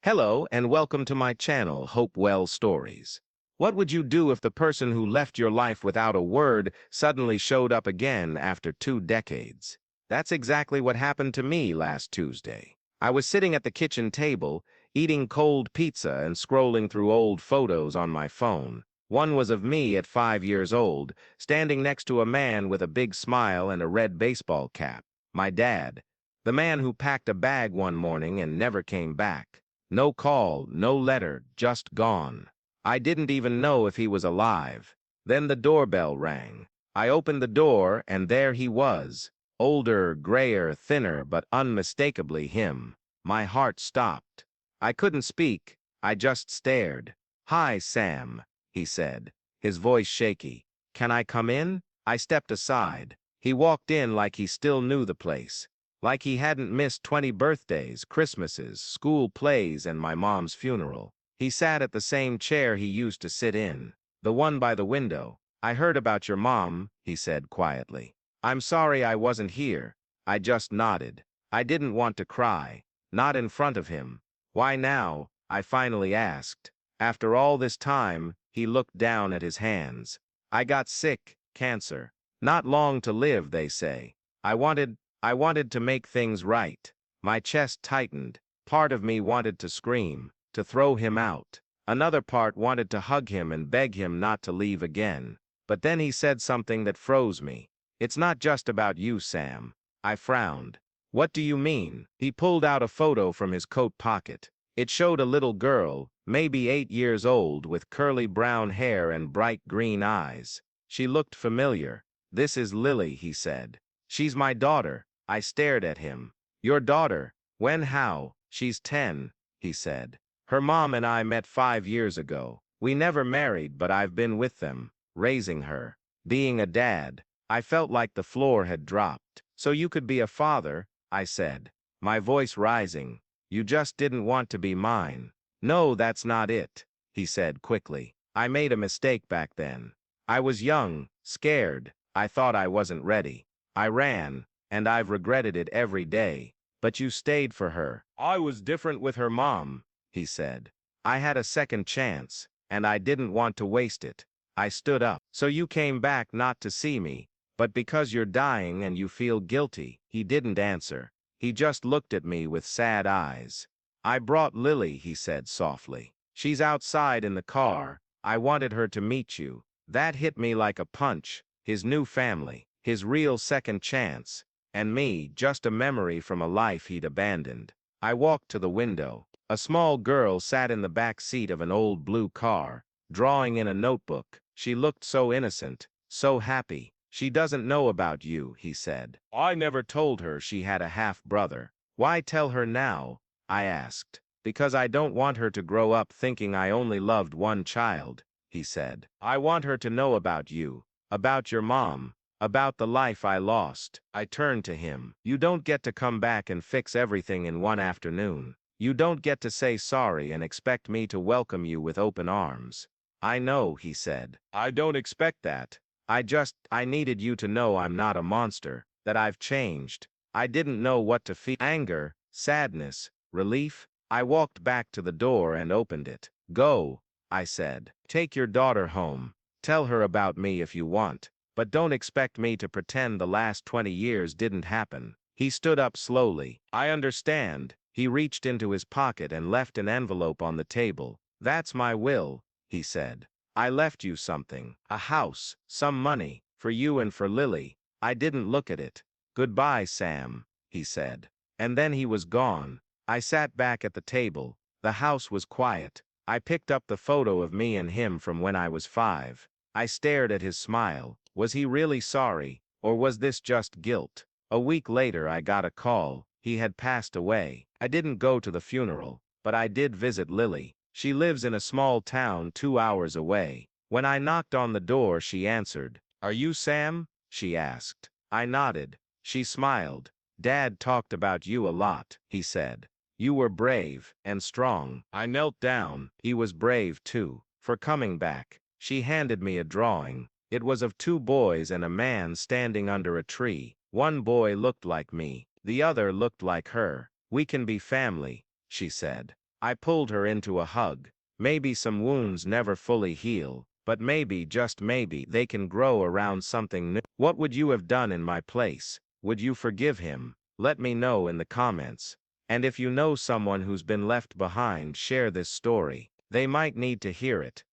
Hello and welcome to my channel, Hopewell Stories. What would you do if the person who left your life without a word suddenly showed up again after 2 decades? That's exactly what happened to me last Tuesday. I was sitting at the kitchen table, eating cold pizza and scrolling through old photos on my phone. One was of me at 5 years old, standing next to a man with a big smile and a red baseball cap. My dad. The man who packed a bag one morning and never came back. No call, no letter, just gone. I didn't even know if he was alive. Then the doorbell rang. I opened the door, and there he was. Older, grayer, thinner, but unmistakably him. My heart stopped. I couldn't speak. I just stared. "Hi, Sam," he said, his voice shaky. "Can I come in?" I stepped aside. He walked in like he still knew the place. Like he hadn't missed 20 birthdays, Christmases, school plays, and my mom's funeral. He sat at the same chair he used to sit in, the one by the window. "I heard about your mom," he said quietly. "I'm sorry I wasn't here." I just nodded. I didn't want to cry. Not in front of him. "Why now?" I finally asked. After all this time, he looked down at his hands. "I got sick, cancer. Not long to live, they say. I wanted to make things right." My chest tightened. Part of me wanted to scream, to throw him out. Another part wanted to hug him and beg him not to leave again. But then he said something that froze me. "It's not just about you, Sam." I frowned. "What do you mean?" He pulled out a photo from his coat pocket. It showed a little girl, maybe 8 years old, with curly brown hair and bright green eyes. She looked familiar. "This is Lily," he said. "She's my daughter." I stared at him. "Your daughter? When, how?" "She's 10, he said. "Her mom and I met 5 years ago. We never married, but I've been with them, raising her, being a dad." I felt like the floor had dropped. "So you could be a father," I said, my voice rising. "You just didn't want to be mine." "No, that's not it," he said quickly. "I made a mistake back then. I was young, scared. I thought I wasn't ready. I ran. And I've regretted it every day. But you stayed for her." "I was different with her mom," he said. "I had a second chance, and I didn't want to waste it." I stood up. "So you came back not to see me, but because you're dying and you feel guilty." He didn't answer. He just looked at me with sad eyes. "I brought Lily," he said softly. "She's outside in the car. I wanted her to meet you." That hit me like a punch. His new family, his real second chance. And me, just a memory from a life he'd abandoned. I walked to the window. A small girl sat in the back seat of an old blue car, drawing in a notebook. She looked so innocent, so happy. "She doesn't know about you," he said. "I never told her she had a half-brother." "Why tell her now?" I asked. "Because I don't want her to grow up thinking I only loved one child," he said. "I want her to know about you, about your mom, about the life I lost." I turned to him. "You don't get to come back and fix everything in one afternoon. You don't get to say sorry and expect me to welcome you with open arms." "I know," he said. "I don't expect that. I needed you to know I'm not a monster, that I've changed." I didn't know what to feel. Anger, sadness, relief. I walked back to the door and opened it. "Go," I said. "Take your daughter home. Tell her about me if you want. But don't expect me to pretend the last 20 years didn't happen." He stood up slowly. "I understand." He reached into his pocket and left an envelope on the table. "That's my will," he said. "I left you something. A house, some money, for you and for Lily." I didn't look at it. "Goodbye, Sam," he said. And then he was gone. I sat back at the table. The house was quiet. I picked up the photo of me and him from when I was 5. I stared at his smile. Was he really sorry, or was this just guilt? A week later I got a call. He had passed away. I didn't go to the funeral, but I did visit Lily. She lives in a small town 2 hours away. When I knocked on the door, she answered. "Are you Sam?" she asked. I nodded. She smiled. "Dad talked about you a lot," he said. "You were brave and strong." I knelt down. He was brave too, for coming back. She handed me a drawing. It was of 2 boys and a man standing under a tree. One boy looked like me. The other looked like her. "We can be family," she said. I pulled her into a hug. Maybe some wounds never fully heal, but maybe, just maybe, they can grow around something new. What would you have done in my place? Would you forgive him? Let me know in the comments. And if you know someone who's been left behind, share this story. They might need to hear it.